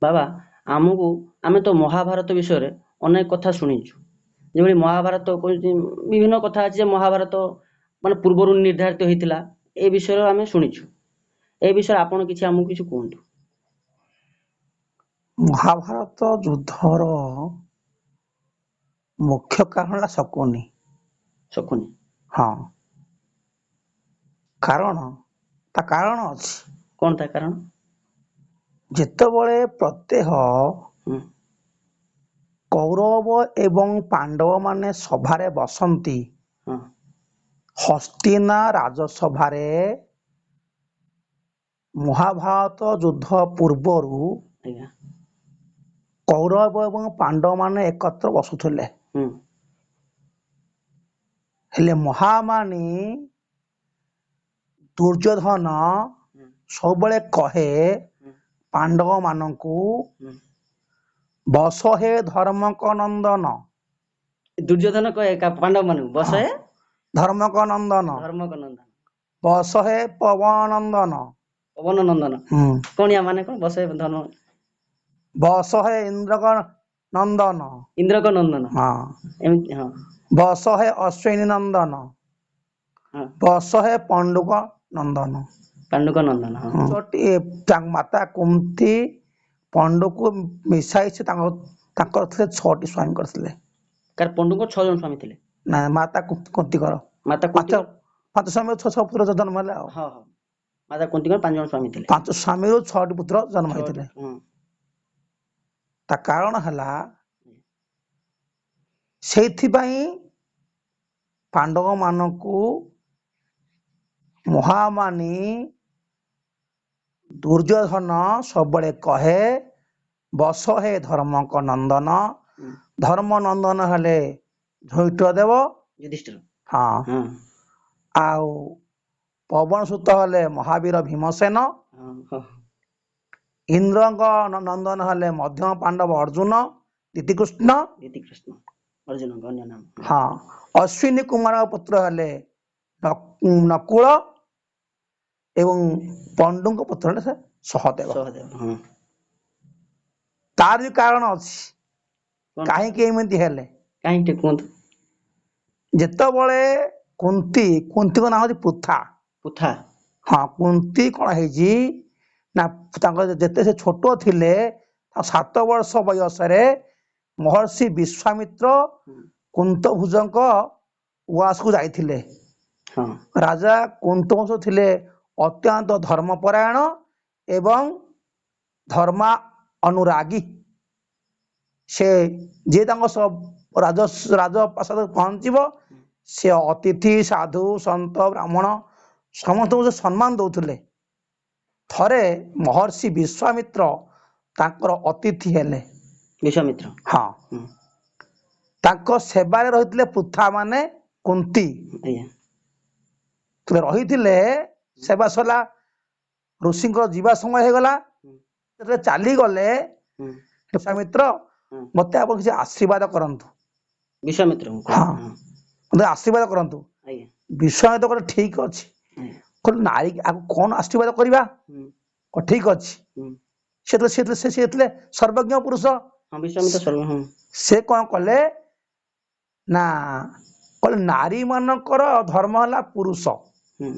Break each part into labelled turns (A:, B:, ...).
A: ବାବା ଆମକୁ ଆମେ ତ ମହାଭାରତ ବିଷୟରେ ଅନେକ କଥା ଶୁଣିଛୁ। ଯେଭଳି ମହାଭାରତ କହୁଛି ବିଭିନ୍ନ କଥା ଅଛି ଯେ ମହାଭାରତ ମାନେ ପୂର୍ବରୁ ନିର୍ଦ୍ଧାରିତ ହେଇଥିଲା। ଏ ବିଷୟରେ ଆମେ ଶୁଣିଛୁ। ଏ ବିଷୟରେ ଆପଣ କିଛି ଆମକୁ କିଛି କୁହନ୍ତୁ।
B: ମହାଭାରତ ଯୁଦ୍ଧର ମୁଖ୍ୟ କାରଣ ହେଲା ଶକୁନି।
A: ଶକୁନି।
B: ହଁ, ତା କାରଣ ଅଛି।
A: କଣ ତା କାରଣ?
B: ଯେତେବେଳେ ପ୍ରତ୍ୟହ
A: ହୁଁ
B: କୌରବ ଏବଂ ପାଣ୍ଡବମାନେ ସଭାରେ ବସନ୍ତି,
A: ହଁ
B: ହସ୍ତିନା ରାଜସଭାରେ ମହାଭାରତ ଯୁଦ୍ଧ ପୂର୍ବରୁ
A: ଆଜ୍ଞା
B: କୌରବ ଏବଂ ପାଣ୍ଡବମାନେ ଏକତ୍ର ବସୁଥିଲେ।
A: ହୁଁ
B: ହେଲେ ମହାମାନି ଦୁର୍ଯ୍ୟୋଧନ
A: ହୁଁ
B: ସବୁବେଳେ କହେ
A: ହୁଁ
B: ପାଣ୍ଡବମାନଙ୍କୁ,
A: ହୁଁ।
B: ବସ ହେ ଧର୍ମକ ନନ୍ଦନ।
A: ଦୁର୍ଯ୍ୟୋଧନ କହେ ପାଣ୍ଡବ ମାନଙ୍କୁ
B: ହଁ,
A: ବସ ହେ
B: ଧର୍ମକ ନନ୍ଦନ,
A: ଧର୍ମକ ନନ୍ଦନ,
B: ବସ ହେ ପବନ ନନ୍ଦନ।
A: ପବନ ନନ୍ଦନ।
B: ହୁଁ,
A: କଣ ୟା ମାନେ କଣ? ବସ ହେ ଧର୍ମ
B: ବସ ହେ ଇନ୍ଦ୍ରକ ନନ୍ଦନ।
A: ଇନ୍ଦ୍ରକ ନନ୍ଦନ।
B: ହଁ,
A: ଏମିତି ହଁ
B: ବସ ହେ ଅଶ୍ୱିନୀ ନନ୍ଦନ।
A: ହଁ
B: ବସ ହେ ପଣ୍ଡୁକ ନନ୍ଦନ।
A: ପାଣ୍ଡୁକ ନନ୍ଦନ। ହଁ
B: ମାତା କୁନ୍ତି ପଣ୍ଡୁକୁ ମିଶାଇ ସେ ତାଙ୍କର ଥିଲେ 6ଟି ସ୍ୱାମୀ କରିଥିଲେ।
A: କାର ପଣ୍ଡୁଙ୍କ 6 ଜଣ ସ୍ୱାମୀ ଥିଲେ।
B: ନା, ମାତା କୁନ୍ତିଙ୍କର
A: ମାତା କୁନ୍ତୀଙ୍କର
B: ପାଞ୍ଚ ସ୍ୱାମୀ 6 ପୁତ୍ର ଜନ୍ମ ହେଲେ ଆଉ।
A: ହଁ ହଁ ମାତା କୁନ୍ତୀଙ୍କର 5 ଜଣ ସ୍ୱାମୀ ଥିଲେ।
B: 5 ସ୍ୱାମୀରୁ 6ଟି ପୁତ୍ର ଜନ୍ମ
A: 6ଟି।
B: ହେଇଥିଲେ।
A: ହଁ
B: ତା କାରଣ ହେଲା, ସେଇଥିପାଇଁ ପାଣ୍ଡବ ମାନଙ୍କୁ ମହାମାନି ଦୁର୍ଯ୍ୟୋଧନ ସବୁବେଳେ କହେ, ବସ ହେ ଧର୍ମକ ନନ୍ଦନ।
A: ହୁଁ
B: ଧର୍ମ ନନ୍ଦନ ହେଲେ ଧୈର୍ଯ୍ୟ ଦେବ।
A: ଯୁଧିଷ୍ଠିର।
B: ହଁ,
A: ହଁ
B: ଆଉ ପବନ ସୁତ ହେଲେ ମହାବୀର ଭୀମସେନ।
A: ହଁ ହଁ
B: ଇନ୍ଦ୍ରଙ୍କ ନନ୍ଦନ ହେଲେ ମଧ୍ୟମ ପାଣ୍ଡବ ଅର୍ଜୁନ ଧୀତିକୃଷ୍ଣ।
A: କୃଷ୍ଣ ଅର୍ଜୁନଙ୍କ ଅନ୍ୟ ନାମ।
B: ହଁ, ଅଶ୍ୱିନୀ କୁମାର ପୁତ୍ର ହେଲେ ନକୁଳ ଏବଂ ପଣ୍ଡୁଙ୍କ ପୁତ୍ର ହେଲେ ସେ ସହଦେବ।
A: ହଁ।
B: ତାର ବି କାରଣ ଅଛି,
A: କଣ ତା
B: କାହିଁକି ଏମିତି ହେଲେ।
A: କାହିଁକି ଟିକେ କୁହନ୍ତୁ।
B: ଯେତେବେଳେ କୁନ୍ତୀଙ୍କ ନାମ ହଉଛି ପୃଥା।
A: ପୁଥା।
B: ହଁ, କୁନ୍ତୀ କଣ ହେଇଛି ନା, ତାଙ୍କର ଯେତେ ସେ ଛୋଟ ଥିଲେ, 7 ବର୍ଷ ବୟସରେ ମହର୍ଷି ବିଶ୍ୱାମିତ୍ର
A: ହୁଁ
B: କୁନ୍ତଭୁଜଙ୍କ ଉଆସକୁ ଯାଇଥିଲେ।
A: ହଁ
B: ରାଜା କୁନ୍ତବଂଶ ଥିଲେ ଅତ୍ୟନ୍ତ ଧର୍ମପରାୟଣ ଏବଂ ଧର୍ମା ଅନୁରାଗୀ। ସେ ଯିଏ ତାଙ୍କ ରାଜପ୍ରାସାଦ ପହଞ୍ଚିବ, ସେ ଅତିଥି ସାଧୁ ସନ୍ତ ବ୍ରାହ୍ମଣ ସମସ୍ତଙ୍କୁ ସେ ସମ୍ମାନ ଦଉଥିଲେ। ଥରେ ମହର୍ଷି ବିଶ୍ୱାମିତ୍ର ତାଙ୍କର ଅତିଥି ହେଲେ।
A: ବିଶ୍ୱାମିତ୍ର।
B: ହଁ,
A: ହୁଁ
B: ତାଙ୍କ ସେବାରେ ରହିଥିଲେ ପୃଥା ମାନେ କୁନ୍ତୀ।
A: ଆଜ୍ଞା
B: ରହିଥିଲେ, ସେବା ସରିଲା, ଋଷିଙ୍କ ଯିବା ସମୟ ହେଇଗଲା।
A: ହୁଁ
B: ଯେତେବେଳେ ଚାଲିଗଲେ,
A: ହୁଁ
B: ବିଶ୍ୱାମିତ୍ର
A: ହୁଁ
B: ମତେ ଆପଣ କିଛି ଆଶୀର୍ବାଦ କରନ୍ତୁ।
A: ବିଶ୍ୱାମିତ୍ରଙ୍କୁ
B: ହଁ,
A: କହିଲେ।
B: ମତେ ଆଶୀର୍ବାଦ କରନ୍ତୁ।
A: ଆଜ୍ଞା
B: ବିଶ୍ୱାମିତ୍ର କହିଲେ ଠିକ ଅଛି।
A: ଆଜ୍ଞା
B: କହିଲେ ନାରୀ ଆକୁ କଣ ଆଶୀର୍ବାଦ କରିବା?
A: ହୁଁ
B: ଠିକ ଅଛି।
A: ହୁଁ
B: ସେ ଥିଲେ ସର୍ବଜ୍ଞ ପୁରୁଷ।
A: ହଁ ବିଶ୍ୱାମିତ୍ର ସର୍ବ ହଁ
B: ସେ କଣ କଲେ ନା, କହିଲେ ନାରୀ ମାନଙ୍କର ଧର୍ମ ହେଲା ପୁରୁଷ।
A: ହୁଁ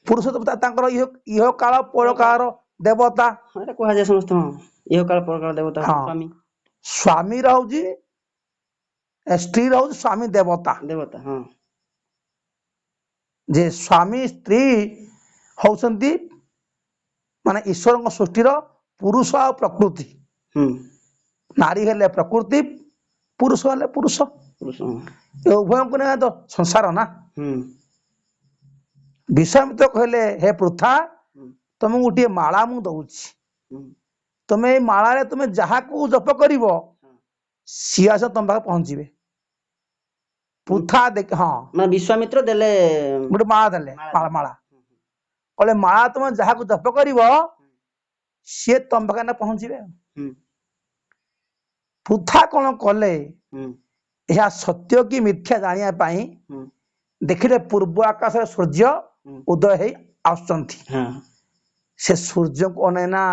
B: ପୁରୁଷ ତ ତାଙ୍କର ଇହ କାଳ ପର କାଳର ଦେବତା।
A: ହଁ ଏଇଟା କୁହାଯାଏ ସମସ୍ତେ। ହଁ, ଇହ କାଳ ପରକାଳ ଦେବତା
B: ହଁ,
A: ହଉଛନ୍ତି ସ୍ୱାମୀ।
B: ସ୍ଵାମୀ ରହୁଛି, ସ୍ତ୍ରୀ ରହୁଛି ସ୍ଵାମୀ ଦେବତା।
A: ଦେବତା ହଁ
B: ଯେ ସ୍ଵାମୀ ସ୍ତ୍ରୀ ହଉଛନ୍ତି ମାନେ ଈଶ୍ୱରଙ୍କ ସୃଷ୍ଟିର ପୁରୁଷ ଆଉ ପ୍ରକୃତି।
A: ହୁଁ
B: ନାରୀ ହେଲେ ପ୍ରକୃତି, ପୁରୁଷ ହେଲେ ପୁରୁଷ।
A: ପୁରୁଷ ହଁ
B: ଏ ଉଭୟଙ୍କୁ ନେଇ ତ ସଂସାର ନା।
A: ହୁଁ
B: ବିଶ୍ୱାମିତ୍ର କହିଲେ, ହେ ପୃଥା,
A: ହୁଁ
B: ତମକୁ ଗୋଟିଏ ମାଳା ମୁଁ ଦଉଛି।
A: ହୁଁ
B: ତମେ ଏଇ ମାଳାରେ ତମେ ଯାହାକୁ ଜପ କରିବ, ସିଏ ଆସ ତମ ପାଖରେ ପହଞ୍ଚିବେ। ପୃଥା ହଁ,
A: ମାନେ ବିଶ୍ୱାମିତ୍ର ଦେଲେ
B: ଗୋଟେ ମାଳା ଦେଲେ, ମାଳା କହିଲେ, ମାଳା ତମେ ଯାହାକୁ ଜପ କରିବ, ସିଏ ତମ ପାଖରେ ପହଞ୍ଚିବେ।
A: ହୁଁ
B: ପୃଥା କଣ କଲେ,
A: ହୁଁ
B: ଏହା ସତ୍ୟ କି ମିଥ୍ୟା ଜାଣିବା ପାଇଁ
A: ହୁଁ
B: ଦେଖିଲେ ପୂର୍ବ ଆକାଶରେ ସୂର୍ଯ୍ୟ
A: ହୁଁ
B: ଉଦୟ ହେଇ ଆସୁଛନ୍ତି।
A: ହଁ
B: ସେ ସୂର୍ଯ୍ୟଙ୍କୁ ଅନେଇନା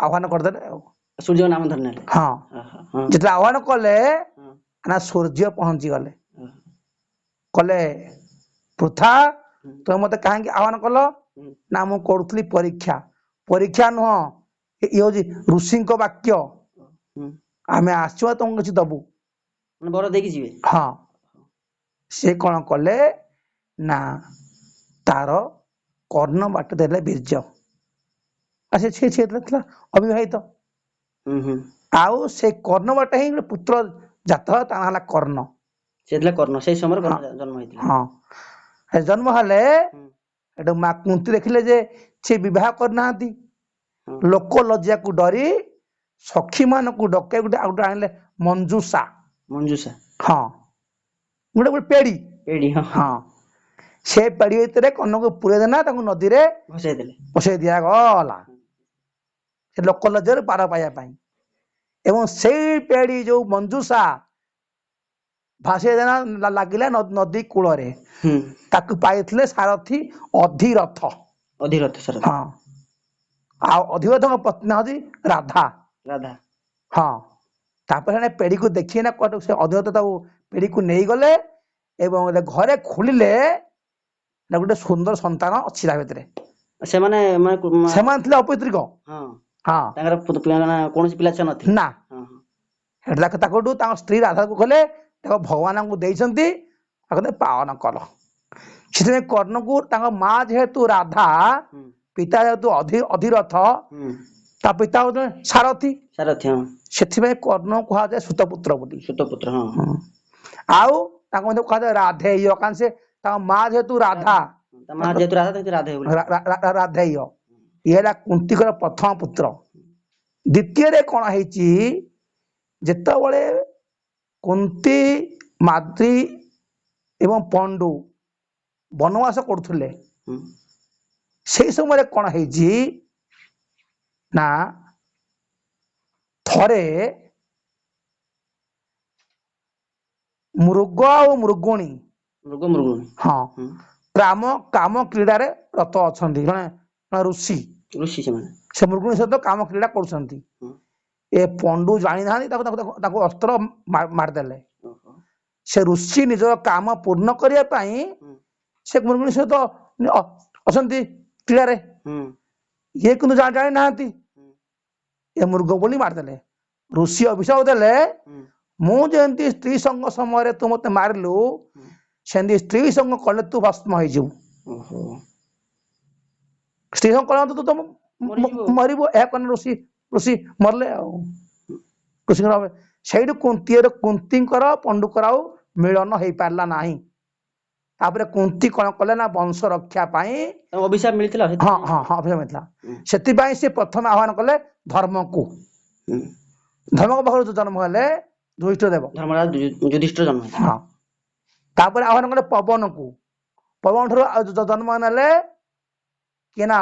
B: ଆହ୍ୱାନ କରିଦେଲେ ଆଉ।
A: ସୂର୍ଯ୍ୟଙ୍କ ନାମ ଧରି ନେଲେ।
B: ହଁ
A: ହଁ
B: ଯେତେବେଳେ ଆହ୍ୱାନ କଲେ
A: ହଁ
B: ନା ସୂର୍ଯ୍ୟ ପହଞ୍ଚି ଗଲେ,
A: ହଁ
B: କଲେ ପୃଥା
A: ହୁଁ,
B: ତୁମେ ମତେ କାହିଁକି ଆହ୍ୱାନ କଲ?
A: ହୁଁ,
B: ନା ମୁଁ କରୁଥିଲି ପରୀକ୍ଷା। ପରୀକ୍ଷା ନୁହଁ, ଇଏ ହଉଛି ଋଷିଙ୍କ ବାକ୍ୟ।
A: ହୁଁ।
B: ଆମେ ଆସିଛୁ ତମକୁ କିଛି ଦବୁ।
A: ମାନେ ବର ଦେଇକି ଯିବେ।
B: ହଁ ସେ କଣ କଲେ ନା ତାର କର୍ଣ୍ଣ ବାଟ ଦେଲେ ବୀର୍ଯ୍ୟ। ଆଉ ସେ ଥିଲା ଅବିବାହିତ।
A: ହୁଁ ହୁଁ।
B: ଆଉ ସେ କର୍ଣ୍ଣ ବାଟ ହିଁ ଗୋଟେ ପୁତ୍ର ଜାତ, ତା ନାଁ ହେଲା କର୍ଣ୍ଣ।
A: ସେ ଥିଲା କର୍ଣ୍ଣ, ସେଇ ସମୟରେ
B: ହଁ
A: କର୍ଣ୍ଣ ଜନ୍ମ ହେଇଥିଲେ।
B: ହଁ ଜନ୍ମ ହେଲେ
A: ହୁଁ,
B: ଏଠୁ ମା କୁନ୍ତୀ ଦେଖିଲେ ଯେ ସେ ବିବାହ କରିନାହାନ୍ତି।
A: ହଁ
B: ଲୋକ ଲଜ୍ଜାକୁ ଡରି ସଖୀ ମାନଙ୍କୁ ଡକେଇ ଗୋଟେ ଆଣିଲେ ମଞ୍ଜୁଷା।
A: ମଞ୍ଜୁଷା।
B: ହଁ ଗୋଟେ ପେଡି।
A: ଏଇଠି ହଁ
B: ହଁ ସେ ପେଡି ଭିତରେ କର୍ଣ୍ଣକୁ ପୁରେଇ ଦେଲା, ତାଙ୍କୁ ନଦୀରେ
A: ଭସେଇ ଦେଲେ।
B: ବସେଇ ଦିଆଗଲା ସେ ଲୋକ ଲଜ୍ଜାରୁ ପାର ପାଇବା ପାଇଁ। ଏବଂ ସେଇ ପେଡି ଯୋଉ ମଞ୍ଜୁଷା ଭାସେଇ ଦେଲା ଲାଗିଲା ନଦୀ କୂଳରେ।
A: ହୁଁ।
B: ତାକୁ ପାଇଥିଲେ ସାରଥୀ ଅଧିରଥ।
A: ଅଧିରଥ ସାରଥୀ।
B: ହଁ ଆଉ ଅଧିରଥଙ୍କ ପତ୍ନୀ ହଉଛି ରାଧା।
A: ରାଧା।
B: ହଁ ତାପରେ ସେ ପେଡିକୁ ଦେଖି ନା କୁଆଡୁ ସେ ଅଧିରଥ ତାକୁ ପେଡିକୁ ନେଇଗଲେ ଏବଂ ଘରେ ଖୋଲିଲେ ଗୋଟେ ସୁନ୍ଦର ସନ୍ତାନ ଅଛି ତା ଭିତରେ।
A: ସେମାନେ
B: ସେମାନେ ଥିଲେ ଅପୈତୃକ।
A: ହଁ
B: ହଁ
A: ତାଙ୍କର କୌଣସି ପିଲା ଛୁଆ ନଥିଲେ।
B: ନା
A: ହଁ ହଁ
B: ତାଙ୍କଠୁ ତାଙ୍କ ସ୍ତ୍ରୀ ରାଧାକୁ କହିଲେ ତାଙ୍କ ଭଗବାନଙ୍କୁ ଦେଇଛନ୍ତି, ତାକୁ ପାଳନ କର। ସେଥିପାଇଁ କର୍ଣ୍ଣକୁ ତାଙ୍କ ମା ଯେହେତୁ ରାଧା,
A: ହୁଁ
B: ପିତା ଯେହେତୁ ଅଧିରଥ,
A: ହୁଁ।
B: ତା ପିତା ହଉଛନ୍ତି ସାରଥୀ।
A: ସାରଥୀ ହଁ।
B: ସେଥିପାଇଁ କର୍ଣ୍ଣ କୁହାଯାଏ ସୁତପୁତ୍ର ବୋଲି।
A: ସୁତପୁତ୍ର ହଁ।
B: ଆଉ ତାଙ୍କ ମଧ୍ୟ କୁହାଯାଏ ରାଧେୟ, କାରଣ ସେ ତାଙ୍କ ମା ଯେହେତୁ ରାଧା,
A: ତା ମା ଯେହେତୁ ରାଧା ତାକୁ ରାଧେୟ ବୋଲି କୁହାଯାଏ।
B: ରାଧେୟ। ଇଏ ହେଲା କୁନ୍ତିଙ୍କର ପ୍ରଥମ ପୁତ୍ର। ଦ୍ଵିତୀୟରେ କଣ ହେଇଛି, ଯେତେବେଳେ କୁନ୍ତୀ, ମାଦ୍ରୀ ଏବଂ ପଣ୍ଡୁ ବନବାସ କରୁଥିଲେ,
A: ହୁଁ
B: ସେଇ ସମୟରେ କଣ ହେଇଛି ନା ଥରେ ମୃଗ ଆଉ ମୃଗୁଣୀ,
A: ମୃଗୁଣୀ।
B: ହଁ
A: ହୁଁ
B: କାମ କ୍ରୀଡାରେ ରତ ଅଛନ୍ତି। ଜଣେ ଋଷି
A: ଋଷି ସେମାନେ।
B: ସେ ମୃଗୁଣୀ ସହିତ କାମ କ୍ରୀଡା କରୁଛନ୍ତି।
A: ହୁଁ
B: ଏ ପଣ୍ଡୁ ଜାଣିନାହାନ୍ତି, ତାକୁ ଅସ୍ତ୍ର ମାରିଦେଲେ।
A: ଓହୋ।
B: ସେ ଋଷି ନିଜର କାମ ପୂର୍ଣ୍ଣ କରିବା ପାଇଁ
A: ହୁଁ
B: ସେ ମୃଗୁଣୀ ସହିତ ଅଛନ୍ତି କ୍ରୀଡାରେ।
A: ହୁଁ
B: ଇଏ କିନ୍ତୁ ଜାଣିନାହାନ୍ତି,
A: ହୁଁ
B: ଏ ମୃଗ ବୋଲି ମାରିଦେଲେ। ଋଷି ଅଭିଶାପ ଦେଲେ,
A: ହୁଁ
B: ମୁଁ ଯେମିତି ସ୍ତ୍ରୀ ସଙ୍ଗ ସମୟରେ ତୁ ମତେ ମାରିଲୁ,
A: ହୁଁ।
B: ସେମିତି ସ୍ତ୍ରୀ ସଙ୍ଗ କଲେ ତୁ ଭସ୍ମ ହେଇଯିବୁ।
A: ଓହୋ।
B: ସ୍ତ୍ରୀ ସଙ୍ଗ କଲେ ତୁ ତ
A: ମରିଯିବ।
B: ମରିବୁ। ଏହା କଲେ ଋଷି ମରିଲେ ଆଉ। ସେଇଠୁ କୁନ୍ତୀଙ୍କର ପଣ୍ଡୁଙ୍କର ଆଉ ମିଳନ ହେଇପାରିଲା ନାହିଁ। ତାପରେ କୁନ୍ତୀ କଣ କଲେ ନା ବଂଶ ରକ୍ଷା ପାଇଁ,
A: ତାଙ୍କୁ ଅଭିଶାପ ମିଳିଥିଲା
B: ହଁ
A: ସେଥିପାଇଁ।
B: ହଁ ହଁ ଅଭିଶାପ ମିଳିଥିଲା,
A: ହୁଁ
B: ସେଥିପାଇଁ ସେ ପ୍ରଥମେ ଆହ୍ୱାନ କଲେ ଧର୍ମକୁ।
A: ହୁଁ।
B: ଧର୍ମଙ୍କ ପାଖରୁ ଜନ୍ମ ହେଲେ ଯୁଧିଷ୍ଠିର ଦେବ।
A: ଧର୍ମରାଜ ଯୁଧିଷ୍ଠିର ଜନ୍ମ ହେଇଥିଲେ।
B: ହଁ ତାପରେ ଆହ୍ୱାନ କଲେ ପବନକୁ। ପବନ ଠାରୁ ଜନ୍ମ ନେଲେ କିଏ ନା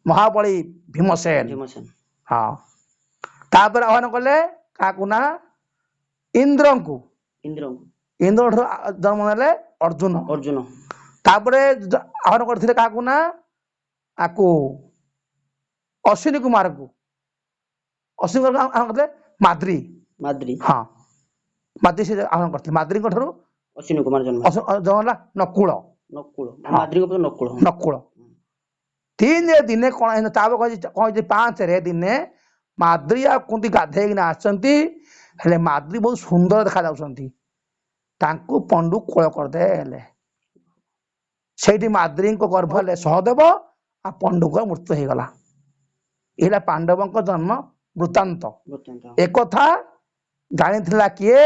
B: ମହାବଳୀ ଭୀମସେନ।
A: ଭୀମସେନ।
B: ହଁ ତାପରେ ଆହ୍ୱାନ କଲେ କାହାକୁ ନା ଇନ୍ଦ୍ରଙ୍କୁ।
A: ଇନ୍ଦ୍ରଙ୍କୁ।
B: ଇନ୍ଦ୍ର ଠାରୁ ଜନ୍ମ ନେଲେ ଅର୍ଜୁନ। ତାପରେ ଆହ୍ୱାନ କରିଥିଲେ କାହାକୁ ନା ଆକୁ ଅଶ୍ୱିନୀ କୁମାରକୁ। ଅଶ୍ୱିନୀ କୁମାର ଆହ୍ୱାନ କରିଥିଲେ ମାଦ୍ରୀ।
A: ମାଦ୍ରୀ।
B: ହଁ ମାଦ୍ରୀ ସେ ଆହ୍ୱାନ କରିଥିଲେ। ମାଦ୍ରୀଙ୍କ ଠାରୁ
A: ଅଶ୍ୱିନୀ କୁମାର ଜନ୍ମ
B: ହେଲା ନକୁଳ।
A: ନକୁଳ
B: ହଁ
A: ମାଦ୍ରୀଙ୍କ ପୁତ୍ର ନକୁଳ।
B: ନକୁଳ। ତିନିରେ ଦିନେ କଣ ହେଇଛି, ତାପରେ କଣ ହେଇଛି ପାଞ୍ଚରେ ଦିନେ ମାଦ୍ରୀ ଆଉ କୁନ୍ତୀ ଗାଧେଇକିନା ଆସିଛନ୍ତି। ହେଲେ ମାଦ୍ରୀ ବହୁତ ସୁନ୍ଦର ଦେଖା ଯାଉଛନ୍ତି, ତାଙ୍କୁ ପଣ୍ଡୁ କୋଳ କରିଦେଲେ। ସେଇଠି ମାଦ୍ରୀଙ୍କ ଗର୍ଭ ହେଲେ ସହଦେବ, ଆଉ ପଣ୍ଡୁଙ୍କ ମୃତ୍ୟୁ ହେଇଗଲା। ଏ ହେଲା ପାଣ୍ଡବଙ୍କ ଜନ୍ମ ବୃତ୍ତାନ୍ତ।
A: ବୃତ୍ତାନ୍ତ।
B: ଏକଥା ଜାଣିଥିଲା କିଏ?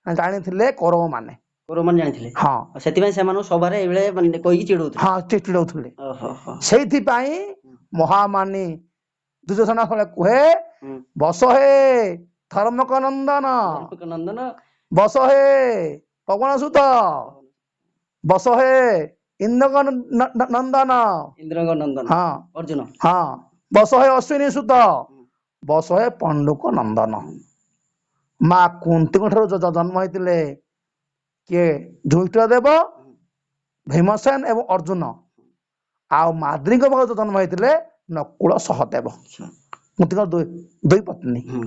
B: ଜାଣିଥିଲେ କୌରବ ମାନେ।
A: କୌରବମାନେ ଜାଣିଥିଲେ।
B: ହଁ
A: ଆଉ ସେଥିପାଇଁ ସେମାନଙ୍କୁ ସଭାରେ ଏଇଭଳିଆ କହିକି ଚିଡଉଥିଲେ।
B: ହଁ ଚିଡଉଥିଲେ।
A: ଓହୋ ହୋ।
B: ସେଇଥିପାଇଁ ମହାମାନି ଦୁର୍ଯ୍ୟୋଧନ କୁହେ,
A: ହୁଁ
B: ବସ ହେ ଧର୍ମକ ନନ୍ଦନ,
A: ଧର୍ମକ ନନ୍ଦନ
B: ବସ ହେ ପବନ ସୁତ, ବସ ହେ ଇନ୍ଦ୍ରକ ନନ୍ଦନ,
A: ଇନ୍ଦ୍ରଙ୍କ ନନ୍ଦନ
B: ହଁ
A: ଅର୍ଜୁନ।
B: ହଁ ବସ ହେ ଅଶ୍ୱିନୀ ସୁତ, ବସ ହେ ପଣ୍ଡୁକ ନନ୍ଦନ। ମା କୁନ୍ତୀଙ୍କ ଠାରୁ ଜନ୍ମ ହେଇଥିଲେ କିଏ? ଯୁଧିଷ୍ଠିର ଦେବ, ଭୀମସେନ ଏବଂ ଅର୍ଜୁନ। ଆଉ ମାଦ୍ରୀଙ୍କ ପାଖରୁ ଜନ୍ମ ହେଇଥିଲେ ନକୁଳ ସହଦେବ। କୁନ୍ତୀଙ୍କ ଦୁଇ ପତ୍ନୀ।
A: ହୁଁ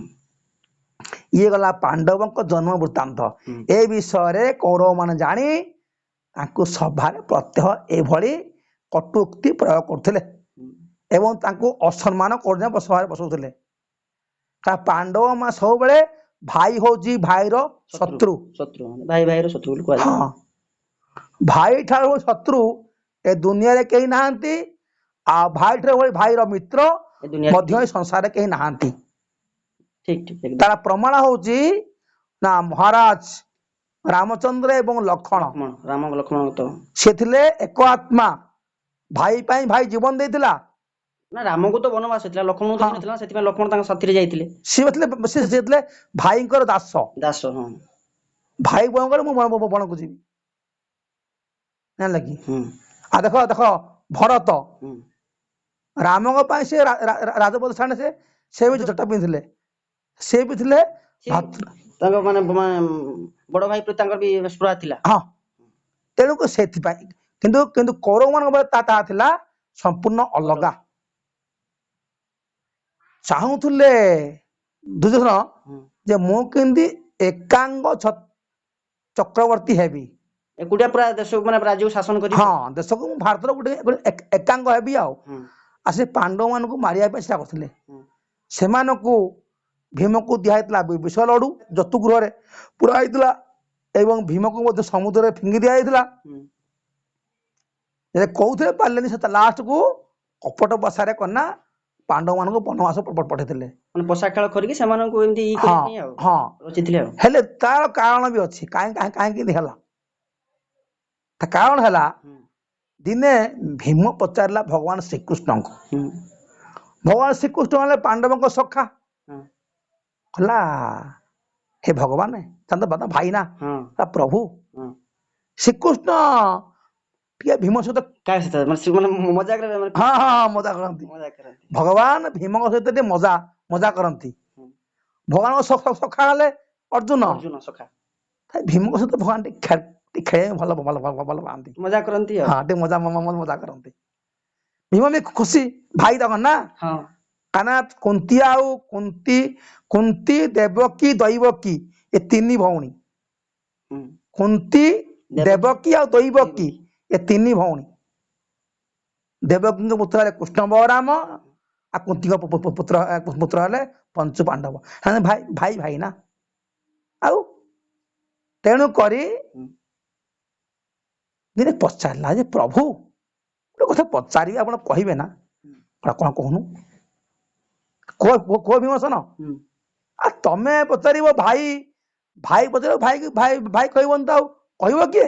B: ଇଏ ଗଲା ପାଣ୍ଡବଙ୍କ ଜନ୍ମ ବୃତ୍ତାନ୍ତ।
A: ହୁଁ
B: ଏ ବିଷୟରେ କୌରବ ମାନେ ଜାଣି ତାଙ୍କୁ ସଭାରେ ପ୍ରତ୍ୟହ ଏଭଳି କଟୁକ୍ତି ପ୍ରୟୋଗ କରୁଥିଲେ
A: ହୁଁ।
B: ଏବଂ ତାଙ୍କୁ ଅସମ୍ମାନ କରି ସଭାରେ ବସଉଥିଲେ। ତା ପାଣ୍ଡବ ମା ସବୁବେଳେ ଭାଇ ହଉଛି ଭାଇର ଶତ୍ରୁ।
A: ଶତ୍ରୁ ମାନେ ଭାଇ ଭାଇର ଶତ୍ରୁ ବୋଲି କୁହାଯାଏ।
B: ହଁ, ଭାଇ ଠାରୁ ଶତ୍ରୁ ଏ ଦୁନିଆରେ କେହି ନାହାନ୍ତି। ଆଉ ଭାଇ ଠାରୁ ଭଳି ଭାଇର ମିତ୍ର
A: ଏ ଦୁନିଆରେ
B: ମଧ୍ୟ ଏ ସଂସାରରେ କେହି ନାହାନ୍ତି।
A: ଠିକ ଠିକ ଏକଦମ।
B: ତାର ପ୍ରମାଣ ହଉଛି ନା ମହାରାଜ ରାମଚନ୍ଦ୍ର ଏବଂ ଲକ୍ଷ୍ମଣ
A: ରାମ ଲକ୍ଷ୍ମଣ ତ
B: ସେ ଥିଲେ ଏକ ଆତ୍ମା। ଭାଇ ପାଇଁ ଭାଇ ଜୀବନ ଦେଇଥିଲା।
A: ନା ରାମକୁ ତ ବନବାସ ଥିଲା, ଲକ୍ଷ୍ମଣଙ୍କୁ ତ
B: ହଁ,
A: ଦେଇନଥିଲା ନା, ସେଥିପାଇଁ ଲକ୍ଷ୍ମଣ ତାଙ୍କ ସାଥିରେ ଯାଇଥିଲେ।
B: ସେ ଥିଲେ ଭାଇଙ୍କର ଦାସ।
A: ଦାସ ହଁ।
B: ଭାଇ ବଣଙ୍କର ମୁଁ ବଣକୁ ଯିବି, ଜାଣିଲ କି?
A: ହୁଁ
B: ଆଉ ଦେଖ ଦେଖ ଭରତ
A: ହୁଁ
B: ରାମଙ୍କ ପାଇଁ ସେ ରାଜପଦ ସ୍ଥାନରେ ସେ ବି ଜଟା ପିନ୍ଧିଥିଲେ। ସେ ବି ଥିଲେ
A: ସେ ତାଙ୍କ ମାନେ ବଡ ଭାଇ ପ୍ରତି ତାଙ୍କର ବି ସ୍ପୃହା ଥିଲା।
B: ହଁ, ତେଣୁକୁ ସେଥିପାଇଁ କିନ୍ତୁ କିନ୍ତୁ କୌରବ ମାନଙ୍କ ତାହା ଥିଲା ସମ୍ପୂର୍ଣ୍ଣ ଅଲଗା। ଚାହୁଁଥିଲେ ଦୁର୍ଯ୍ୟୋଧନ
A: ହୁଁ।
B: ଯେ ମୁଁ କେମିତି ଏକାଙ୍ଗ ଚକ୍ରବର୍ତ୍ତୀ ହେବି।
A: ଏକୁଟିଆ ପୁରା ଦେଶକୁ ମାନେ ରାଜ୍ୟକୁ ଶାସନ କରିବି।
B: ହଁ, ଦେଶକୁ ମୁଁ ଭାରତର ଗୋଟେ ଏକାଙ୍ଗ ହେବି। ଆଉ ସେ ପାଣ୍ଡବ ମାନଙ୍କୁ ମାରିବା ପାଇଁ ଚେଷ୍ଟା କରୁଥିଲେ। ସେମାନଙ୍କୁ ଭୀମକୁ ଦିଆହେଇଥିଲା ବିଷ ଲଡୁ ଯତୁ ଗୃହରେ ପୁରା ହେଇଥିଲା ଏବଂ ଭୀମକୁ ମଧ୍ୟ ସମୁଦ୍ରରେ ଫିଙ୍ଗି ଦିଆଯାଇଥିଲା। କୋଉଥିରେ ପାରିଲେନି, ସେ ଲାଷ୍ଟ କୁ କପଟ ବସାରେ କନା ପାଣ୍ଡବ ମାନଙ୍କୁ ବନବାସ ପଠେଇଥିଲେ।
A: ମାନେ ପୋଷା ଖେଳ କରିକି ସେମାନଙ୍କୁ ଏମିତି ଇ କରିବା
B: ହଁ
A: ପାଇଁ ଆଉ
B: ହଁ,
A: ରଚିଥିଲେ ଆଉ।
B: ହେଲେ ତାର କାରଣ ବି ଅଛି କାହିଁକି ହେଲା। ତା କାରଣ ହେଲା ଦିନେ ଭୀମ ପଚାରିଲା ଭଗବାନ ଶ୍ରୀକୃଷ୍ଣଙ୍କୁ। ଭଗବାନ ଶ୍ରୀକୃଷ୍ଣ ହେଲେ ପାଣ୍ଡବଙ୍କ ସଖା। ହେଲା ହେ ଭଗବାନ ଭାଇ ନା ପ୍ରଭୁ ଶ୍ରୀକୃଷ୍ଣ ଟିକେ ଭୀମ ସହିତ ହଁ ହଁ ମଜା କରନ୍ତି। ଭଗବାନ ଭୀମଙ୍କ ସହିତ ଟିକେ ମଜା କରନ୍ତି। ଭଗବାନଙ୍କ ସଖା ହେଲେ ଅର୍ଜୁନ ଭୀମଙ୍କ ସହିତ ଭଗବାନ ଟିକେ ଖେଳିବାକୁ ଭଲ ପାଆନ୍ତି।
A: ମଜା କରନ୍ତି ଆଉ।
B: ହଁ, ଟିକେ ମଜା କରନ୍ତି। ଭୀମ ବି ଖୁସି, ଭାଇ ତକ ନା। କାନା କୁନ୍ତୀ ଦେବକୀ ଦୈବକୀ ଏ ତିନି ଭଉଣୀ। କୁନ୍ତୀ ଦେବକୀ ଆଉ ଦୈବକୀ ଏ ତିନି ଭଉଣୀ। ଦେବକୀଙ୍କ ପୁତ୍ର ହେଲେ କୃଷ୍ଣ ବଳରାମ, ଆଉ କୁନ୍ତୀଙ୍କ ପୁତ୍ର ହେଲେ ପଞ୍ଚୁ ପାଣ୍ଡବ। ଭାଇ ନା। ଆଉ ତେଣୁ କରି ଦିନେ ପଚାରିଲା ଯେ ପ୍ରଭୁ ଗୋଟେ କଥା ପଚାରିବି, ଆପଣ କହିବେ ନା? କଣ କହୁନୁ? କୁହ ଭୀମସେନ। ତମେ ପଚାରିବ ଭାଇ ପଚାରିବ ଭାଇ କହିବନି ତ ଆଉ କହିବ କିଏ?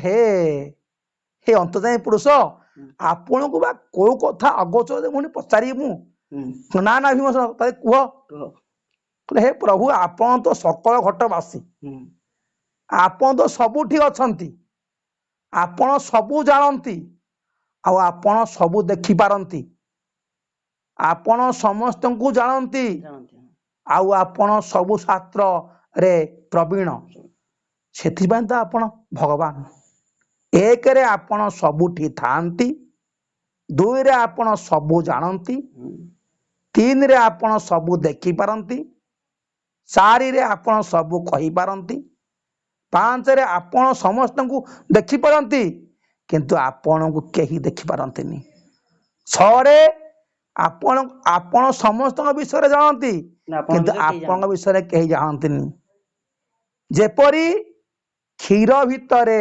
B: ହେ ଅନ୍ତର୍ଯାମୀ ପୁରୁଷ, ଆପଣଙ୍କୁ ବା କୋଉ କଥା ଅଗୋଚର ମୁଁ ପଚାରିବି ମୁଁ? ନା ଭୀମସେନ କୁହ। ହେ ପ୍ରଭୁ, ଆପଣ ତ ସକଳ ଘଟବାସୀ, ଆପଣ ତ ସବୁଠି ଅଛନ୍ତି, ଆପଣ ସବୁ ଜାଣନ୍ତି, ଆଉ ଆପଣ ସବୁ ଦେଖିପାରନ୍ତି, ଆପଣ ସମସ୍ତଙ୍କୁ ଜାଣନ୍ତି, ଆଉ ଆପଣ ସବୁ ଶାସ୍ତ୍ରରେ ପ୍ରବୀଣ। ସେଥିପାଇଁ ତ ଆପଣ ଭଗବାନ। ଏକରେ ଆପଣ ସବୁଠି ଥାଆନ୍ତି, ଦୁଇରେ ଆପଣ ସବୁ ଜାଣନ୍ତି, ତିନିରେ ଆପଣ ସବୁ ଦେଖିପାରନ୍ତି, ଚାରିରେ ଆପଣ ସବୁ କହିପାରନ୍ତି, ପାଞ୍ଚରେ ଆପଣ ସମସ୍ତଙ୍କୁ ଦେଖିପାରନ୍ତି କିନ୍ତୁ ଆପଣଙ୍କୁ କେହି ଦେଖିପାରନ୍ତିନି, ଛଅରେ ଆପଣ ସମସ୍ତଙ୍କ ବିଷୟରେ ଜାଣନ୍ତି କିନ୍ତୁ ଆପଣଙ୍କ ବିଷୟରେ କେହି ଜାଣନ୍ତିନି। ଯେପରି କ୍ଷୀର ଭିତରେ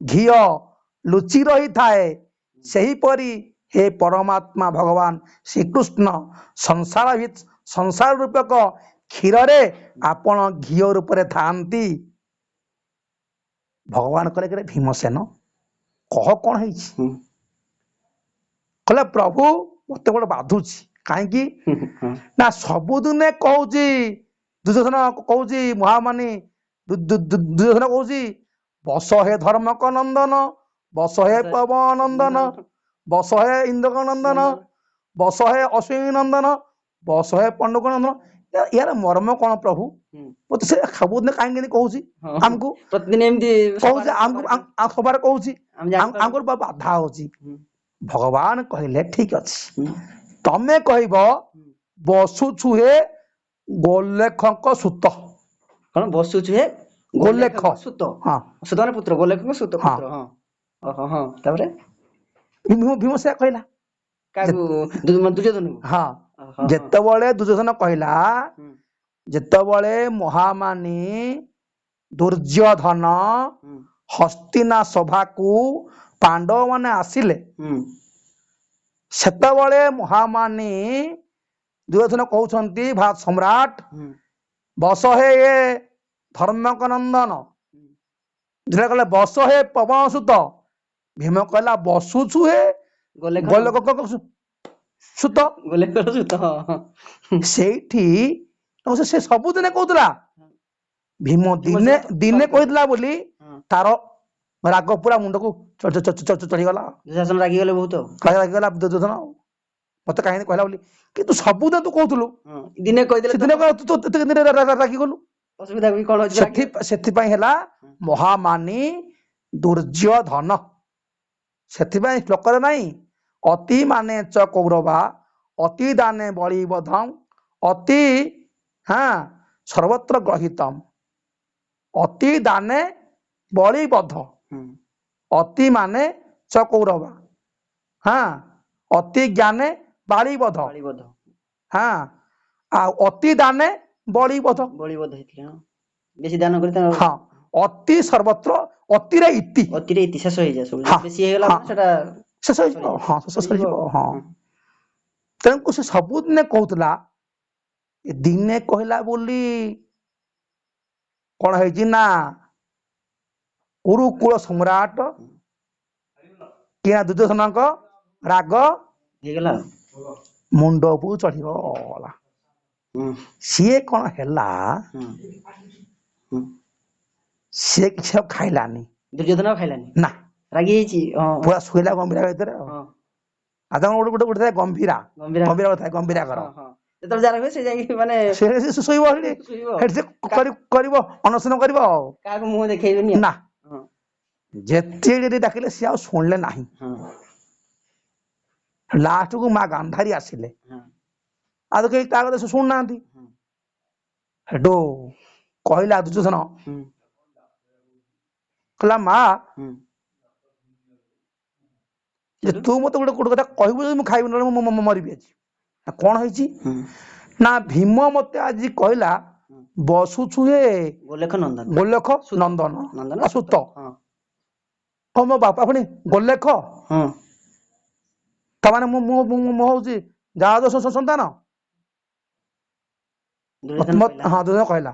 B: ଘିଅ ଲୁଚି ରହିଥାଏ, ସେହିପରି ହେ ପରମାତ୍ମା ଭଗବାନ ଶ୍ରୀକୃଷ୍ଣ ସଂସାର ରୂପକ କ୍ଷୀରରେ ଆପଣ ଘିଅ ରୂପରେ ଥାଆନ୍ତି। ଭଗବାନ କହିଲେ ଭୀମସେନ କହ କଣ ହେଇଛି? କହିଲେ ପ୍ରଭୁ ମତେ ଗୋଟେ ବାଧୁଛି। କାହିଁକି ନା ସବୁଦିନେ କହୁଛି ଦୁର୍ଯ୍ୟୋଧନ କହୁଛି, ମହାମାନି ଦୁର୍ଯ୍ୟୋଧନ କହୁଛି ବସ ହେ ଧର୍ମକ ନନ୍ଦନ, ବସ ହେ ପବନ ନନ୍ଦନ, ବସ ହେ ଇନ୍ଦ୍ରକ ନନ୍ଦନ, ବସ ହେ ଅଶ୍ୱିନୀ ନନ୍ଦନ, ବସ ହେ ପଣ୍ଡୁକ ନନ୍ଦନ। ୟାର ମର୍ମ କଣ ପ୍ରଭୁ? ମତେ ସେ ସବୁଦିନ କାହିଁକି କହୁଛି? ଆମକୁ
A: ପ୍ରତିଦିନ ଏମିତି
B: କହୁଛି, ସଭାରେ କହୁଛି, ଆମକୁ ବାଧା ହଉଛି। ଭଗବାନ କହିଲେ ଠିକ ଅଛି, ତମେ କହିବ ବସୁଛୁ ହେ ଗୋଲେଖଙ୍କ ସୁତ।
A: କଣ ବସୁଛୁ ହେ
B: ଗୋଲେଖ
A: ଗୋଲେଖଙ୍କ ସୁତ।
B: ହଁ
A: ସୁତ ମାନେ ପୁତ୍ର, ଗୋଲେଖଙ୍କ ସୁତ
B: ହଁ
A: ପୁତ୍ର। ହଁ ଓହୋ ହଁ ତାପରେ
B: ଭୀମ ସେଇଆ କହିଲା।
A: କାହାକୁ ଦୁର୍ଯ୍ୟୋଧନକୁ?
B: ହଁ
A: ଓହୋ ହଁ
B: ଯେତେବେଳେ ଦୁର୍ଯ୍ୟୋଧନ କହିଲା,
A: ହୁଁ
B: ଯେତେବେଳେ ମହାମାନି ଦୁର୍ଯ୍ୟୋଧନ
A: ହୁଁ
B: ହସ୍ତିନା ସଭାକୁ ପାଣ୍ଡବ ମାନେ ଆସିଲେ,
A: ହୁଁ
B: ସେତେବେଳେ ମହାମାନି ଦୁର୍ଯ୍ୟୋଧନ କହୁଛନ୍ତି ଭାରତ ସମ୍ରାଟ
A: ହୁଁ
B: ବସ ହେ ଏ ଧର୍ମକ ନନ୍ଦନ।
A: ହୁଁ।
B: ଧୀରେ କହିଲେ ବସ ହେ ପବନ ସୁତ। ଭୀମ କହିଲା ବସୁଛୁ ହେ
A: ଗୋଲେଖ
B: ଗୋଲେଖଙ୍କ ସୁତ।
A: ଗୋଲେଖର ସୁତ। ହଁ ହଁ
B: ସେଇଠି ସେ ସବୁଦିନେ କହୁଥିଲା, ଭୀମ
A: ଭୀମ
B: ଦିନେ
A: ସେଟା
B: ଦିନେ
A: ଥରେ କହିଲେ।
B: କହିଥିଲା ବୋଲି
A: ହଁ
B: ତାର ରାଗ ପୁରା ମୁଣ୍ଡକୁ ଚଢିଗଲା।
A: ଦୁଃଶାସନ ରାଗିଗଲେ ବହୁତ ଆଉ।
B: ରାଗିଗଲା ଦୁର୍ଯ୍ୟୋଧନ, ମତେ କାହିଁକି କହିଲା ବୋଲି। କିନ୍ତୁ ସବୁଦିନ ତୁ କହୁଥିଲୁ,
A: ହଁ ଦିନେ କହିଦେଲେ ତ
B: ସେଦିନ ରାଗିଗଲୁ।
A: ଅସୁବିଧା ବି କଣ ଅଛି ରାଗିବା?
B: ସେଥିପାଇଁ ହେଲା ମହାମାନି ଦୁର୍ଯ୍ୟୋଧନ। ସେଥିପାଇଁ ଶ୍ଲୋକରେ ନାହିଁ, ଅତି ମାନେ ଚ କୌରବା ଅତି ଦାନେ ବଳିବଧମ୍ ଅତି ସର୍ବତ୍ର ଗ୍ରହୀତମ୍। ଅତି ଦାନେ ବଳିବଧ,
A: ହୁଁ
B: ଅତି ମାନେ ଚ କୌରବା, ଅତି ଜ୍ଞାନେ ବାଳିବଧ,
A: ବାଳିବଧ
B: ଆଉ ଅତି ଦାନେ ବଳିବଧ।
A: ବଳିବଧ ହେଇଥିଲେ। ହଁ ବେଶୀ ଦାନ କରି ତାଙ୍କ
B: ହଁ ଅତି ସର୍ବତ୍ର, ଅତିରେ ଇତି।
A: ଅତିରେ ଇତି ଶେଷ ହେଇଯାଏ ସବୁ।
B: ହଁ
A: ଯଦି ବେଶୀ ହେଇଗଲା
B: ହଁ
A: ମାନେ ସେଟା
B: ଶେଷ ହେଇଯିବ।
A: ସରିଯାଏ
B: ହଁ ଶେଷ
A: ସରିଯିବ
B: ହେଇଯିବ।
A: ଆଉ।
B: ହଁ ତେଣୁ ସେ ସବୁଦିନେ କହୁଥିଲା, ଏ ଦିନେ କହିଲା ବୋଲି କଣ ହେଇଛି ନା, କୁରୁକୁଳ ସମ୍ରାଟ କିଆ ଦୁର୍ଯ୍ୟୋଧନଙ୍କ ରାଗ
A: ହେଇଗଲା ଆଉ।
B: ମୁଣ୍ଡକୁ ଚଢିଗଲା।
A: ହୁଁ
B: ସିଏ କଣ ହେଲା,
A: ହୁଁ ହୁଁ
B: ସିଏ କିଛି ଆଉ ଖାଇଲାନି।
A: ଦୁର୍ଯ୍ୟୋଧନ ଆଉ ଖାଇଲାନି,
B: ନା
A: ରାଗି ଯାଇଛି। ହଁ
B: ପୁରା ଶୋଇଲା ଗମ୍ଭୀରା ଭିତରେ ଆଉ।
A: ହଁ
B: ଗୋଟେ ଥାଏ ଗମ୍ଭୀରା,
A: ଗମ୍ଭୀରା
B: ଥାଏ ଗମ୍ଭୀରା ଘର।
A: ହଁ ହଁ ଯେତେବେଳେ ଯାହାର ହୁଏ ସେ ଯାଇକି ମାନେ
B: ସେ ଶୋଇବ ସେଠି,
A: ଶୋଇବ ଆଉ।
B: ସେଠି ସେ କରିବ ଅନଶନ କରିବ ଆଉ।
A: କାହାକୁ ମୁହଁ ଦେଖେଇବେନି ଆଉ।
B: ନା
A: ହଁ
B: ଯେତେ ଯଦି ଡାକିଲେ ସିଏ ଆଉ ଶୁଣିଲେ ନାହିଁ।
A: ହଁ
B: ଲାଷ୍ଟକୁ ମା ଗାନ୍ଧାରୀ ଆସିଲେ,
A: ହଁ
B: ଆଉ ତ କେହି ତା କଥା ଶୁଣୁନାହାନ୍ତି।
A: ହଁ
B: ହେଠୁ କହିଲା ଦୁର୍ଯ୍ୟୋଧନ,
A: ହୁଁ
B: କହିଲା ମା
A: ହୁଁ
B: ଯେ
A: ସେଠୁ
B: ତୁ ମତେ ଗୋଟେ କଥା କହିବୁ, ଯଦି ମୁଁ ଖାଇବି, ନହେଲେ ମୁଁ ମରିବି ଆଜି। କଣ ହେଇଛି
A: ହୁଁ
B: ନା, ଭୀମ ମତେ ଆଜି କହିଲା
A: ହୁଁ
B: ବସୁଛୁ ହେ
A: ଗୋଲେଖ ନନ୍ଦନ
B: ଗୋଲେଖ
A: ସୁତ
B: ନନ୍ଦନ
A: ନନ୍ଦନ ସୁତ।
B: ସୁତ।
A: ହଁ
B: ହଁ ମୋ ବାପା ପୁଣି ଗୋଲେଖ,
A: ହଁ
B: ତାମାନେ ମୁଁ ହଉଛି ଯାହା ସନ୍ତାନ।
A: ଦୁର୍ଯ୍ୟୋଧନ କହିଲା
B: ହଁ ଦୁର୍ଯ୍ୟୋଧନ କହିଲା।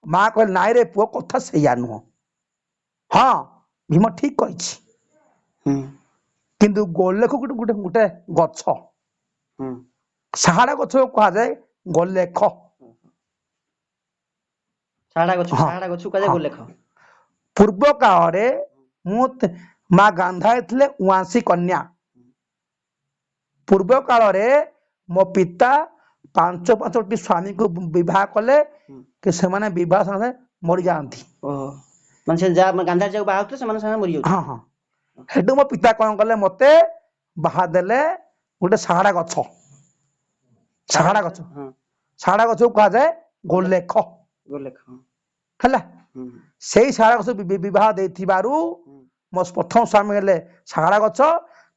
B: ମା କହିଲେ ନାଇଁ ରେ ପୁଅ, କଥା ସେଇଆ ନୁହଁ। ହଁ ଭୀମ ଠିକ କହିଛି,
A: ହୁଁ
B: କିନ୍ତୁ ଗୋଲେଖ ଗୋଟେ ଗଛ,
A: ହୁଁ
B: ଶାହାଡ଼ା ଗଛକୁ କୁହାଯାଏ ଗୋଲେଖ। ହଁ
A: ଶାହାଡ଼ା ଗଛକୁ କୁହାଯାଏ
B: ହଁ
A: ଗୋଲେଖ।
B: ପୂର୍ବ କାଳରେ ମୁଁ ମା ଗାନ୍ଧାରୀ ଥିଲେ ଉଆଁସୀ କନ୍ୟା। ପୂର୍ବ କାଳରେ ମୋ ପିତା ପାଞ୍ଚଟି ସ୍ଵାମୀକୁ ବିବାହ କଲେ,
A: ହୁଁ
B: କି ସେମାନେ ବିବାହ ସାଙ୍ଗେ ମରିଯାଆନ୍ତି।
A: ଓହୋ ମାନେ ସେ ଯାହା ଗାନ୍ଧାରୀ ଯାହାକୁ ବାହା ହଉଥିଲେ ସେମାନେ ସାଙ୍ଗେ
B: ହଁ
A: ମରିଯାଉଥିଲେ।
B: ହଁ ସେଠୁ ମୋ ପିତା କଣ କଲେ, ମତେ ବାହା ଦେଲେ ଗୋଟେ ଶାହାଡ଼ା ଗଛ। ଶାହାଡ଼ା ଗଛ,
A: ହଁ
B: ଶାହାଡ଼ା ଗଛକୁ କୁହାଯାଏ ଗୋଲେଖ।
A: ଗୋଲେଖ ହଁ
B: ହେଲା,
A: ହୁଁ
B: ସେଇ ଶାହାଡ଼ା ଗଛ ବିବାହ ଦେଇଥିବାରୁ
A: ହୁଁ
B: ମୋ ପ୍ରଥମ ସ୍ଵାମୀ ହେଲେ ଶାହାଡ଼ା ଗଛ।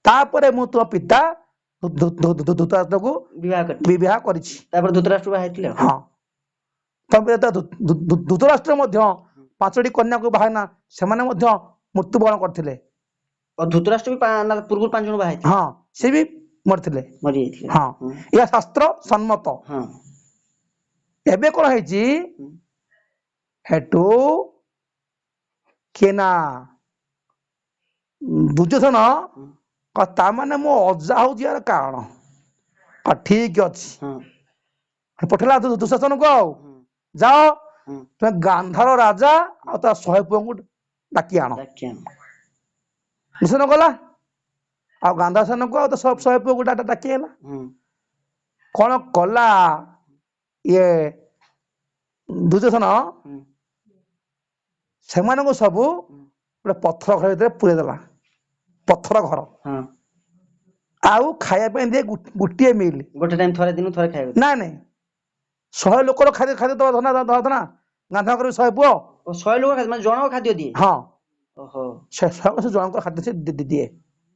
B: ତାପରେ ମୁଁ ତୋ ପିତା ଧୃତରାଷ୍ଟ୍ରକୁ
A: ବିବାହ କରିଥିଲେ।
B: ବିବାହ କରିଛି।
A: ତାପରେ ଧୃତରାଷ୍ଟ୍ର ବାହା ହେଇଥିଲେ ଆଉ।
B: ହଁ ଧୃତରାଷ୍ଟ୍ର ମଧ୍ୟ ପାଞ୍ଚଟି କନ୍ୟାକୁ ବାହାନା, ସେମାନେ ମଧ୍ୟ ମୃତ୍ୟୁବରଣ କରିଥିଲେ।
A: ଆଉ ଧୃତରାଷ୍ଟ୍ର ବି ପୂର୍ବରୁ 5 ଜଣ ବାହା ହେଇଥିଲେ।
B: ହଁ ସେ ବି ମରିଥିଲେ।
A: ମରିଯାଇଥିଲେ।
B: ହଁ ଏହା ଶାସ୍ତ୍ର ସମ୍ମତ।
A: ହଁ
B: ଏବେ କଣ ହେଇଛି,
A: ହୁଁ
B: ହେଠୁ କିଏ ନା ଦୁର୍ଯ୍ୟୋଧନ
A: ହୁଁ
B: ତା ମାନେ ମୋ ଅଜା ହଉଛି ୟାର କାରଣ। ଠିକ ଅଛି,
A: ହଁ
B: ପଠେଇଲା ଦୁଃଶାସନକୁ, ଆଉ
A: ହୁଁ
B: ଯାଅ
A: ହୁଁ
B: ତୁମେ ଗାନ୍ଧାର ରାଜା ଆଉ ତା 100 ପୁଅଙ୍କୁ ଡାକି ଆଣ। ଦୁଃଶାସନ ଗଲା, ଆଉ ଗାନ୍ଧାରକୁ ଆଉ ତ 100 ପୁଅଙ୍କୁ ଡାକି ଆଣିଲା।
A: ହୁଁ
B: କଣ କଲା ଇଏ ଦୁର୍ଯ୍ୟୋଧନ,
A: ହୁଁ
B: ସେମାନଙ୍କୁ ସବୁ
A: ହୁଁ
B: ଗୋଟେ ପଥର ଘର ଭିତରେ ପୁରେଇ ଦେଲା। ପଥର ଘର,
A: ହଁ
B: आउ खाया पे दिए गोटे मिल
A: गोटे टाइम थरे दिन थरे खाइबो
B: ना नहीं 100 लोकर खाद्य खाद्य दवा ना गांधा कर 100 पुओ
A: ओ 100 लोक खाइ माने जणक खाद्य दिए
B: हाँ
A: ओहो
B: 100 से जन खाद्य से दिए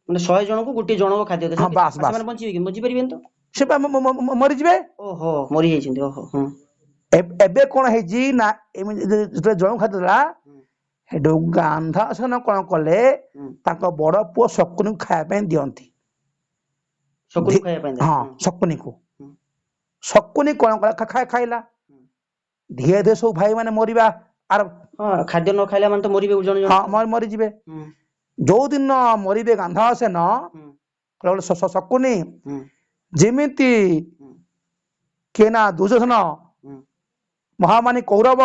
A: माने 100 जणक गोटे जणक खाद्य दे
B: हाँ बास बास
A: ସେମାନେ ବଞ୍ଚିବେ କି ବଞ୍ଚି ପାରିବେନି ତ
B: से मरी जिवे
A: ओहो मरि ଯାଇଛନ୍ତି ओहो ହଁ
B: एबे कौन है ना जन खाद्य देला हेडू गांधा सन कौन कले ताको बड़ पुओ शकुनी खाया पे दियंती
A: ଶକୁନି ଖାଇବା ପାଇଁ
B: हाँ शकुनी को शकुनी कौन कला खाइला धीरे धीरे सब भाई माने मरिबा आर
A: ହଁ ଖାଦ୍ୟ ନ ଖାଇଲା ମାନେ ତ ମରିବେ ଜଣ ଜଣ
B: हाँ मरी जिवे जो दिन मरिबे गांधा से न शकुनी जेमिति केना दुर्योधन महामानी कौरव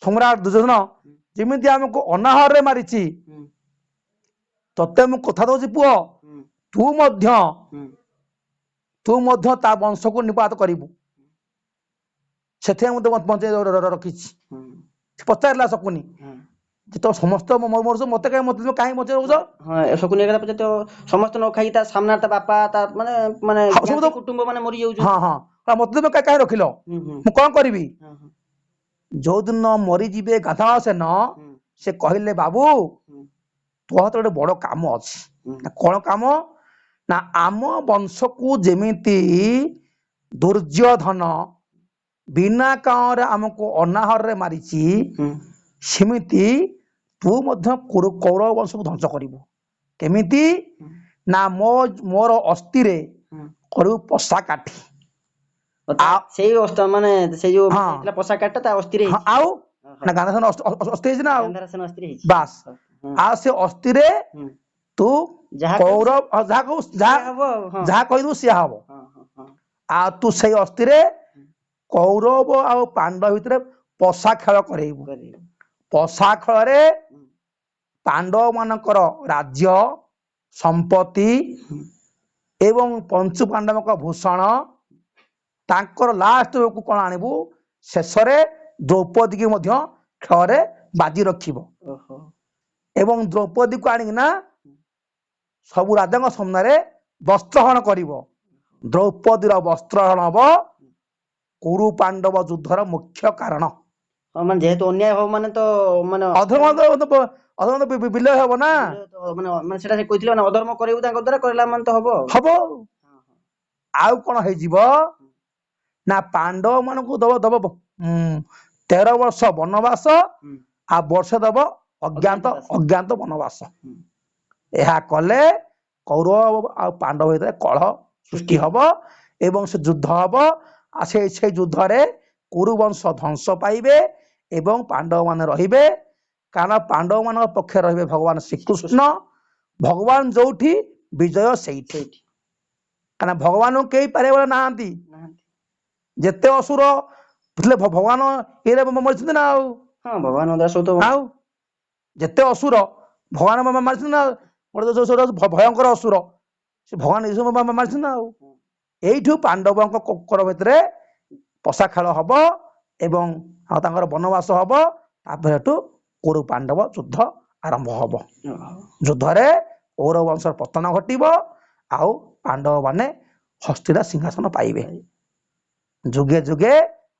B: सम्राट दुर्योधन जेमिति हमको अनाहार रे मारिची तते मु कथा दउची पुओ तू मध्य ता वंश को निपात करिबु सेथे मते बंचे रखिछि पचारला शकुनी जे तो समस्त मोर मते काहे मते रोज
A: ହଁ ଶକୁନି ଏକଲା ପଛେ ତ ସମସ୍ତେ ନ ଖାଇକି ତା ସାମ୍ନା ତା ବାପା ତା ମାନେ ମାନେ
B: ସବୁ ତ
A: କୁଟୁମ୍ବ ମାନେ ମରି ଯାଉଛନ୍ତି
B: हाँ हाँ मते तुम काहे रखिलो मु कोन करबी
A: ହଁ ହଁ
B: जो दिन मरी जिबे गाधा से न से कहले बाबू तो हाथ गोटे बड़ काम अच्छी कौन काम ना आम वंश को जेमिति दुर्योधन बिना कामरे आमको अनाहार रे मारिची सेमिति तू मध्य कौरव वंश को ध्वंस करिबु केमिति ना मोर अस्थि रे करू पसा काठी
A: ସେଇ ଅସ୍ତ ମାନେ ସେଇ ଯୋଉ
B: ହଁ
A: ହେଇଥିଲା ପୋଷା କାଟଟା ତା ଅସ୍ଥିରେ
B: हाँ आउ ना गांधा सन अस्थि ना आउ
A: ଗାନ୍ଧାରସେନ ଅସ୍ଥିରେ ହେଇଛି
B: बास आ से अस्थि रे तू
A: ଯାହା
B: कौरव
A: ଯାହା ହବ ହଁ
B: जहाँ कहीदु सिया हब
A: ହଁ ହଁ ହଁ
B: आ तू से अस्थि रे कौरव आ पांडव भितर पशा खेल करेइबु
A: କରିବ
B: पशा खेल रे पांडव मानकर राज्य संपत्ति एवं पंचु पांडव का भूषण तांकर लास्ट को कौन आनिबु शेष रे द्रौपदी की मध्य खेल रे बाजी रखिबो
A: ओहो
B: एवं द्रौपदी को आनिना सबु राजा सामने वस्त्रहरण करिवो द्रौपदीर वस्त्रहरण हब कुरु पांडव युद्धर मुख्य कारण
A: ହଁ ମାନେ ଯେହେତୁ ଅନ୍ୟାୟ ହବ ମାନେ ତ ମାନେ
B: अधर्म विलय हब ना
A: ମାନେ ମାନେ ସେଟା ସେ କହିଥିଲେ ମାନେ ଅଧର୍ମ କରିବୁ ତାଙ୍କ ଦ୍ୱାରା କରିଲା ମାନେ ତ ହବ
B: हब आउ कौन है ना पांडव मान को दब दब 13 वर्ष वनवास आ वर्ष दब अज्ञात वनवास यह कले कौरव आ पांडव भितर कलह सृष्टि हब एवं से युद्ध हब आ से युद्ध रे कुरुवंश ध्वंस पाइबे एवं पांडव मान रहिबे कारण पांडव मान पक्षे रहिबे भगवान श्रीकृष्ण भगवान जोठी विजय सेठी कारण भगवान को कई पारे वाला नांती जेते असुर भगवान ये मरछिन ना
A: ହଁ ଭଗବାନ ଦାସ ତ
B: आउ जेते असुर भगवान मारिछिन ना भयंकर असुर से भगवान मारिछिन ना एइठु पांडवଙ୍କ कोकर भितरे पशा खेल हब एवं तांकर वनवास हब तापर हेतु कौरव पांडव युद्ध आरंभ हब युद्ध रे कौरव वंश पतन घटिबो आउ पांडव माने हस्तिरा सिंहासन पाइबे जुगे जुगे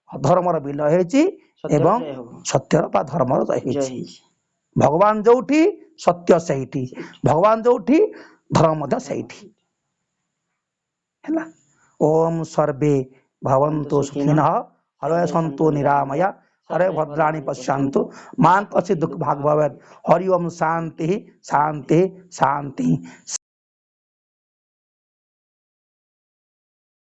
B: अधर्मर विलय हेची एवं सत्यर बा धर्मर जय हेची भगवान जोठी सत्य सेठी भगवान जोठी धर्म मध्य सेठी हैला ओम सर्वे भवन्तु सुखिनः हरे सन्तु निरामय हरे भद्राणि पश्यन्तु मां कस्य दुख भाग भवेत् हरि ओम शांति शांति शांति।